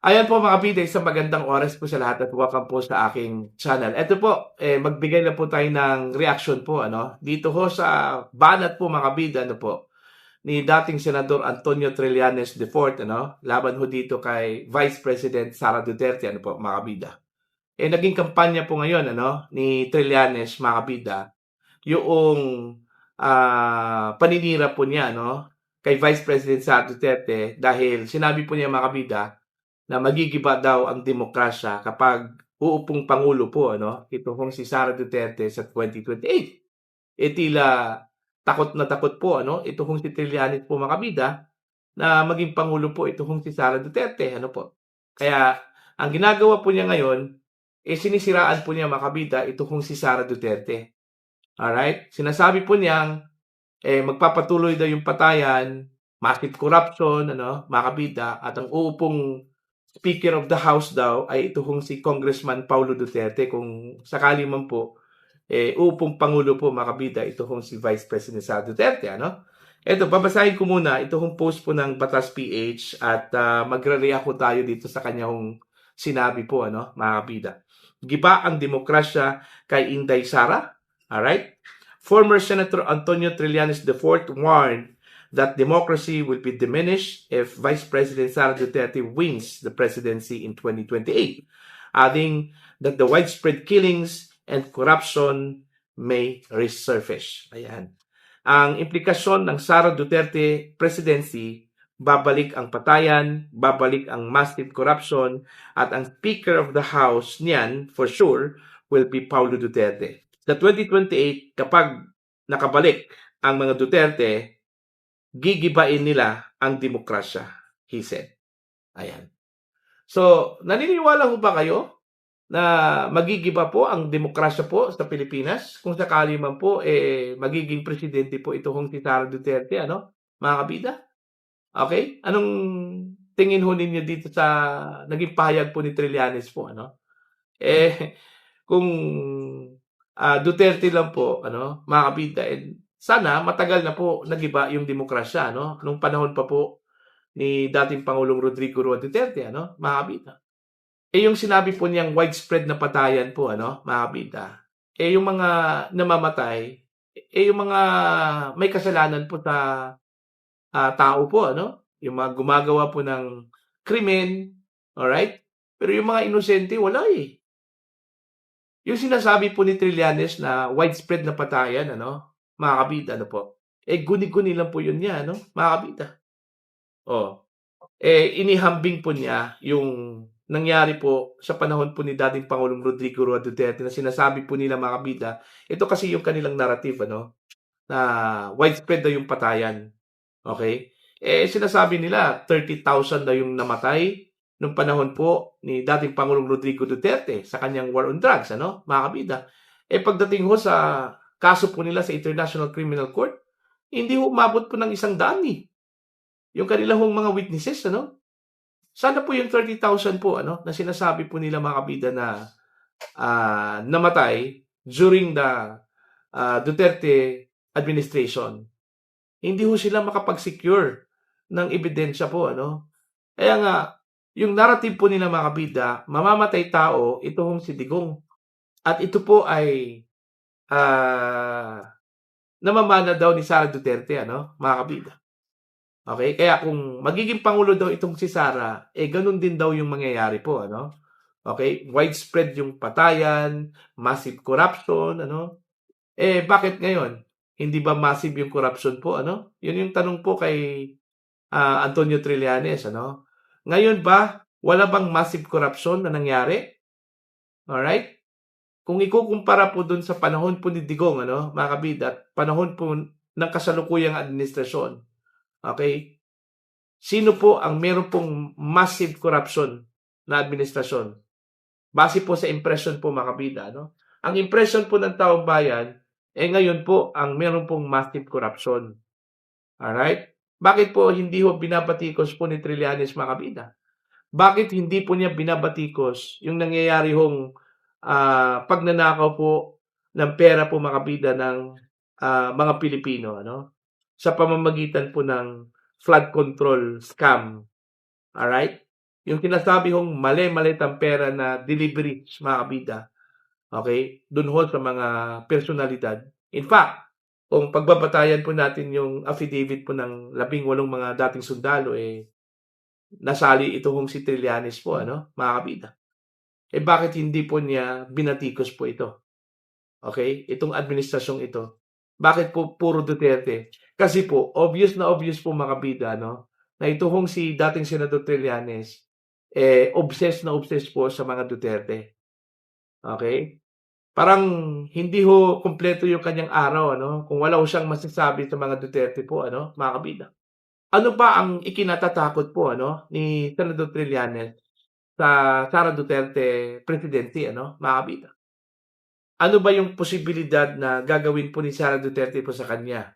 Ayan po mga kabida, isang magandang oras po sa lahat at welcome po sa aking channel. Ito po, magbigay na po tayo ng reaction po dito ho sa banat po mga kabida ni dating Senador Antonio Trillanes IV laban ho dito kay Vice President Sara Duterte mga kabida. Naging kampanya po ngayon ni Trillanes mga kabida yung paninira po niya kay Vice President Sara Duterte dahil sinabi po niya mga kabida na magigiba daw ang demokrasya kapag uupong pangulo po ito pong si Sara Duterte sa 2028. Tila takot po ito pong si Trillanes po mga kabida na maging pangulo po ito pong si Sara Duterte po. Kaya ang ginagawa po niya ngayon sinisiraan po niya mga kabida ito pong si Sara Duterte. Alright? Sinasabi po niyang magpapatuloy daw yung patayan, massive corruption mga kabida, at ang uupong Speaker of the House daw ay ito hong si Congressman Paulo Duterte kung sakali man po upong Pangulo po mga kabida, ito hong si Vice President Sara Duterte Ito, babasahin ko muna ito hong post po ng Batas PH at magre-react po tayo dito sa kanyang sinabi po mga kabida. Giba ang demokrasya kay Inday Sara. Alright? Former Senator Antonio Trillanes IV warned that democracy will be diminished if Vice President Sara Duterte wins the presidency in 2028, adding that the widespread killings and corruption may resurface. Ayan. Ang implikasyon ng Sara Duterte presidency, babalik ang patayan, babalik ang massive corruption, at ang Speaker of the House niyan, for sure, will be Paulo Duterte. Sa 2028, kapag nakabalik ang mga Duterte, gigibain nila ang demokrasya, he said. Ayan. So, naniniwala ho ba kayo na magigiba po ang demokrasya po sa Pilipinas? Kung sakali man po, magiging presidente po ito kung si Sara Duterte, mga kabida? Okay? Anong tingin ho ninyo dito sa naging pahayag po ni Trillanes po, kung Duterte lang po, mga kabida, sana matagal na po nagiba yung demokrasya nung panahon pa po ni dating Pangulong Rodrigo Roa Duterte mga kabida. Yung sinabi po niyang widespread na patayan po mga kabida. Yung mga namamatay, yung mga may kasalanan po sa tao po yung mga gumagawa po ng krimen, alright? Pero yung mga inosente wala Yung sinasabi po ni Trillanes na widespread na patayan mga kabida po. Guni-guni lang po yun niya mga kabida. Inihambing po niya yung nangyari po sa panahon po ni dating Pangulong Rodrigo Roa Duterte na sinasabi po nila mga kabida, ito kasi yung kanilang narrative na widespread daw yung patayan. Okay? Sinasabi nila 30,000 daw yung namatay nung panahon po ni dating Pangulong Rodrigo Duterte sa kanyang war on drugs mga kabida. Pagdating ho sa kaso po nila sa International Criminal Court, hindi ho umabot po ng 100 yung kanilang mga witnesses Sana po yung 30,000 po na sinasabi po nila mga kabida na namatay during the Duterte administration. Hindi ho sila makapag-secure ng ebidensya po Kaya nga yung narrative po nila mga kabida, mamamatay tao, ito hong si Digong. At ito po ay namamana daw ni Sara Duterte mga kabida. Okay? Kaya kung magiging pangulo daw itong si Sara, ganun din daw yung mangyayari po Okay? Widespread yung patayan, massive corruption bakit ngayon? Hindi ba massive yung corruption po Yun yung tanong po kay Antonio Trillanes Ngayon ba wala bang massive corruption na nangyari? Alright? Kung ikukumpara po dun sa panahon po ni Digong mga kabida, at panahon po ng kasalukuyang administrasyon, okay? Sino po ang meron pong massive corruption na administrasyon? Base po sa impression po mga kabida Ang impression po ng taong bayan, ngayon po ang meron pong massive corruption. Alright? Bakit po hindi ho binabatikos po ni Trillanes mga kabida? Bakit hindi po niya binabatikos yung nangyayari hong pagnanakaw po ng pera po mga kabida ng mga Pilipino sa pamamagitan po ng flood control scam. Alright? yung sinasabi hong mali-malitang pera na delivery, mga kabida, okay, dun ho sa mga personalidad. In fact, kung pagbabatayan po natin yung affidavit po ng 18 mga dating sundalo, nasali ito hong si Trillanes po, mga kabida. Bakit hindi po niya binatikos po ito? Okay? Itong administrasyong ito. Bakit po puro Duterte? Kasi po, obvious po mga kabida, na ito hong si dating Senador Trillanes, obsessed na obsessed po sa mga Duterte. Okay? Parang hindi ho kumpleto yung kanyang araw, kung wala ho siyang masasabi sa mga Duterte po, mga kabida. Ano ba ang ikinatatakot po, ni Senador Trillanes sa Sara Duterte presidency, mga kabida? Ano ba yung posibilidad na gagawin po ni Sara Duterte po sa kanya?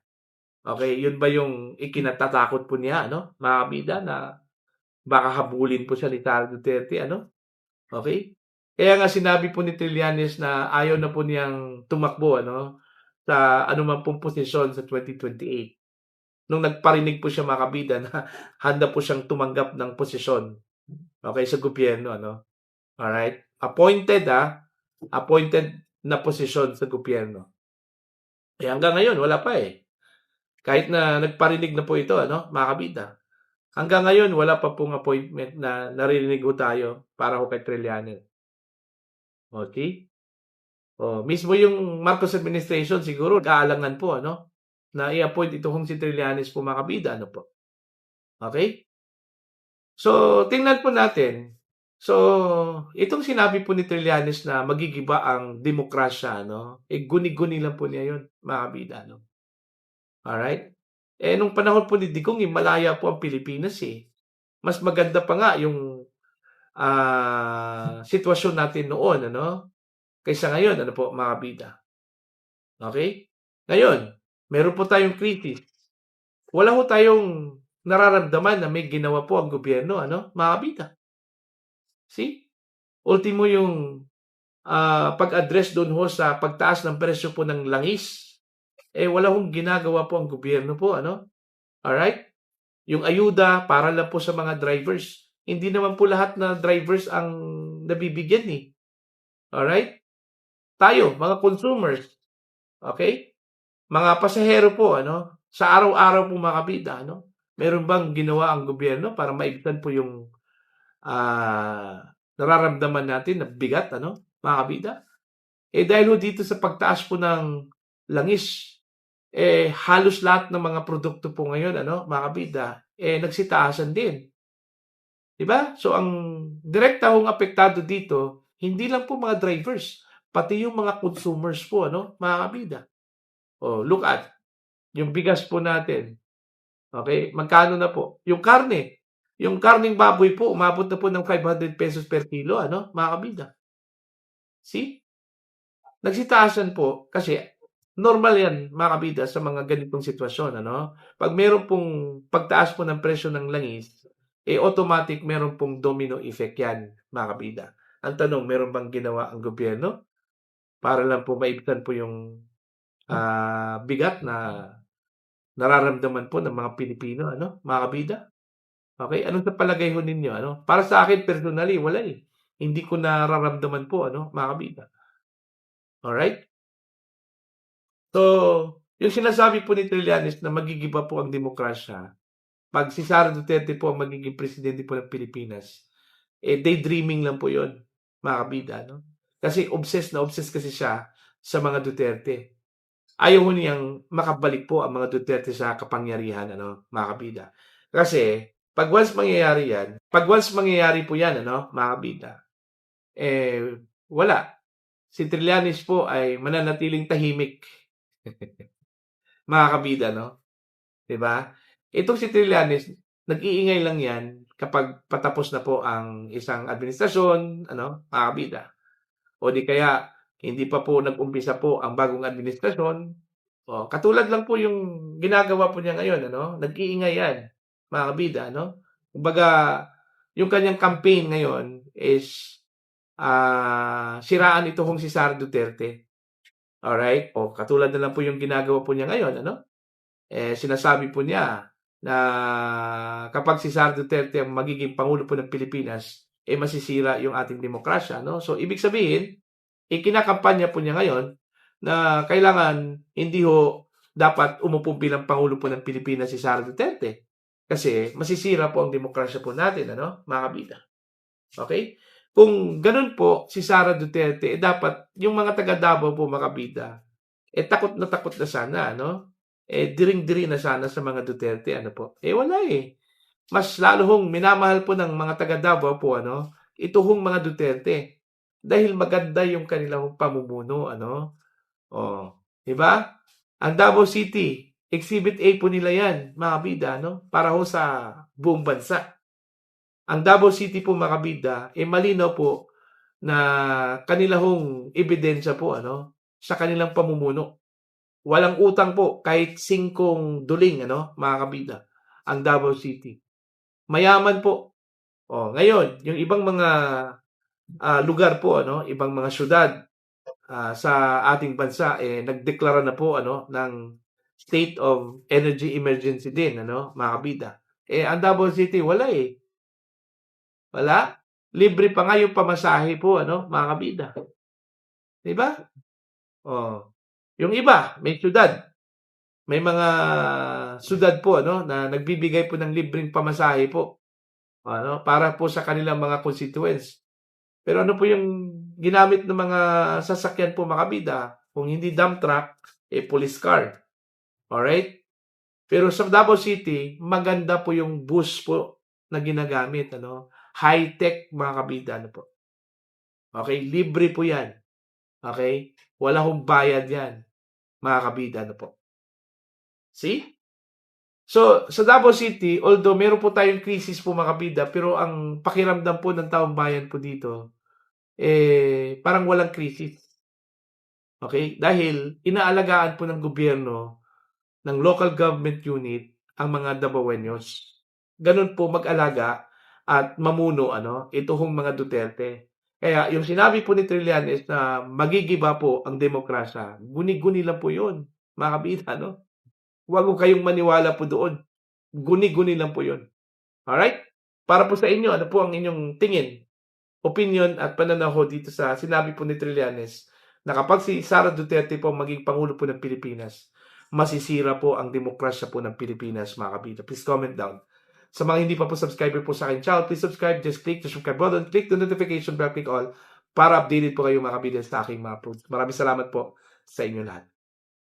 Okay, yun ba yung ikinatatakot po niya, mga kabida, na baka habulin po siya ni Sara Duterte, Okay? Kaya nga sinabi po ni Trillanes na ayaw na po niyang tumakbo, sa anuman pong posisyon sa 2028. Nung nagparinig po siya mga kabida na handa po siyang tumanggap ng posisyon, okay, sa gobyerno, Alright? Appointed na posisyon sa gobyerno. Hanggang ngayon wala pa, Kahit na nagparinig na po ito, mga kabida. Hanggang ngayon wala pa pong appointment na naririnig ho tayo para ho kay Trillanes. Okay? Mismo yung Marcos administration siguro nag-aalangan po, na i-appoint ito hong si Trillanes po mga kabida, po. Okay? So, tingnan po natin. So, itong sinabi po ni Trillanes na magigiba ang demokrasya, guni-guni lang po niya yun, mga kabida, Alright? Nung panahon po ni Digong, malaya po ang Pilipinas, Mas maganda pa nga yung sitwasyon natin noon, kaysa ngayon, po, mga kabida. Okay? Ngayon, meron po tayong krisis. Wala ho tayong nararamdaman na may ginawa po ang gobyerno, mga kabida. See? Ultimo yung pag-address doon ho sa pagtaas ng presyo po ng langis. Wala hong ginagawa po ang gobyerno po, Alright? Yung ayuda para lang po sa mga drivers. Hindi naman po lahat na drivers ang nabibigyan, Alright? Tayo, mga consumers, okay? Mga pasahero po, sa araw-araw po mga kabida, meron bang ginawa ang gobyerno para maibsan po yung nararamdaman natin na bigat, mga kabida? Dahil ho dito sa pagtaas po ng langis, halos lahat ng mga produkto po ngayon, mga kabida, nagsitaasan din. Diba? So, ang direkta hong apektado dito, hindi lang po mga drivers, pati yung mga consumers po, mga kabida. Look at, yung bigas po natin. Okay? Magkano na po? Yung karne. Yung karning baboy po, umabot na po ng 500 pesos per kilo, mga kabida. See? Nagsitaasan po kasi normal yan, mga kabida, sa mga ganitong sitwasyon, Pag meron pong pagtaas po ng presyo ng langis, automatic meron pong domino effect yan, mga kabida. Ang tanong, meron bang ginawa ang gobyerno para lang po maibsan po yung bigat na nararamdaman po ng mga Pilipino, mga kabida? Okay, anong sa palagay ho ninyo, Para sa akin personally, wala, Hindi ko nararamdaman po, mga kabida. Alright? So, yung sinasabi po ni Trillanes na magigiba po ang demokrasya, pag si Sara Duterte po ang magiging presidente po ng Pilipinas, daydreaming lang po yun, mga kabida, Kasi obsessed na obsessed kasi siya sa mga Duterte. Ayaw ho niyang makabalik po ang mga Duterte sa kapangyarihan, mga kabida. Kasi, pag once mangyayari po yan, mga kabida, wala. Si Trillanes po ay mananatiling tahimik. Mga kabida, Diba? Itong si Trillanes, nag-iingay lang yan kapag patapos na po ang isang administrasyon, mga kabida. O di kaya, hindi pa po nag-umpisa po ang bagong administrasyon. Katulad lang po yung ginagawa po niya ngayon, nag-iingay yan, mga kabida, Kumbaga, yung kanyang campaign ngayon is siraan ito kung si Sara Duterte. Alright? Katulad na lang po yung ginagawa po niya ngayon, sinasabi po niya, na kapag si Sara Duterte ang magiging Pangulo po ng Pilipinas, masisira yung ating demokrasya, no? So, ibig sabihin, ikinakampanya po niya ngayon na kailangan hindi ho dapat umupo bilang Pangulo po ng Pilipinas si Sara Duterte. Kasi masisira po ang demokrasya po natin, ano, mga kabida. Okay? Kung ganun po si Sara Duterte, dapat yung mga taga Davao po, mga kabida, takot na sana, ano? Diring-diri na sana sa mga Duterte, ano po? Wala eh. Mas lalo hong minamahal po ng mga taga Davao po, ano? Ito hong mga Duterte. Dahil maganda yung kanilang pamumuno, ano? Oh, di ba? Ang Davao City, Exhibit A po nila yan, mga kabida, no? Para ho sa buong bansa. Ang Davao City po, mga kabida, malinaw po na kanila hong ebidensya po, ano? Sa kanilang pamumuno. Walang utang po, kahit 5 duling, ano, mga kabida, ang Davao City. Mayaman po. Ngayon, yung ibang mga lugar po, ano, ibang mga syudad sa ating bansa, nagdeklara na po, ano, ng state of energy emergency din, ano, mga kabida. Ang Davao City, wala eh. Wala. Libre pa nga yung pamasahe po, ano, mga kabida. Diba? Yung iba, may syudad. May mga syudad po, ano, na nagbibigay po ng libreng pamasahe po, ano, para po sa kanilang mga constituents. Pero ano po yung ginamit ng mga sasakyan po, mga kabida? Kung hindi dump truck, police car. Alright? Pero sa Davao City, maganda po yung bus po na ginagamit, ano? High-tech, mga kabida, ano po. Okay? Libre po yan. Okay? Wala hong bayad yan, mga kabida, ano po. See? So, sa Davao City, although meron po tayong crisis po, mga kabida, pero ang pakiramdam po ng taong bayan po dito, parang walang krisis. Okay? Dahil inaalagaan po ng gobyerno, ng local government unit, ang mga Davaoenos. Ganun po mag-alaga at mamuno, ano, ito hong mga Duterte. Kaya yung sinabi po ni Trillanes na magigiba po ang demokrasya, guni-guni lang po yun, mga kabida, no? Huwag ko kayong maniwala po doon. Guni-guni lang po yun. Alright? Para po sa inyo, ano po ang inyong tingin, opinion at pananaw dito sa sinabi po ni Trillanes na kapag si Sara Duterte po maging Pangulo po ng Pilipinas, masisira po ang demokrasya po ng Pilipinas, mga kabida. Please comment down. Sa mga hindi pa po subscriber po sa akin channel, please subscribe. Just click the subscribe button, click the notification bell, click all para updated po kayo, mga kabida, sa aking mga uploads. Maraming salamat po sa inyo lahat.